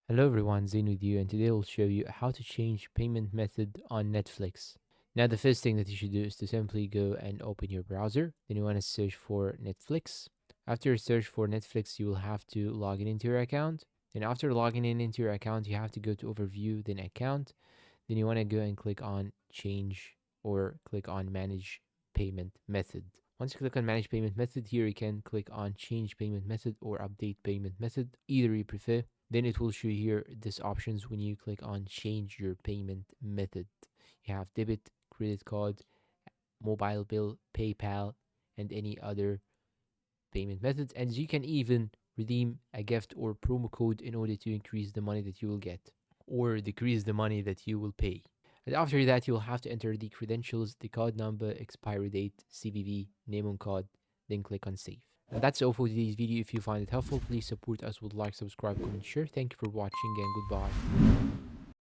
Hello everyone, Zain with you, and today I'll show you how to change payment method on Netflix. Now, the first thing that you should do is to simply go and open your browser. Then you want to search for Netflix. After you search for Netflix, you will have to log in into your account. Then after logging in into your account, you have to go to Overview, then Account. Then you want to go and click on Change or click on Manage Payment Method. Once you click on Manage Payment Method, here you can click on Change Payment Method or Update Payment Method, either you prefer. Then it will show you here these options when you click on Change Your Payment Method. You have debit, credit card, mobile bill, PayPal, and any other payment methods. And you can even redeem a gift or promo code in order to increase the money that you will get or decrease the money that you will pay. And after that, you'll have to enter the credentials, the card number, expiry date, CVV, name on card, then click on save. And that's all for today's video. If you find it helpful, please support us with like, subscribe, comment, share. Thank you for watching and goodbye.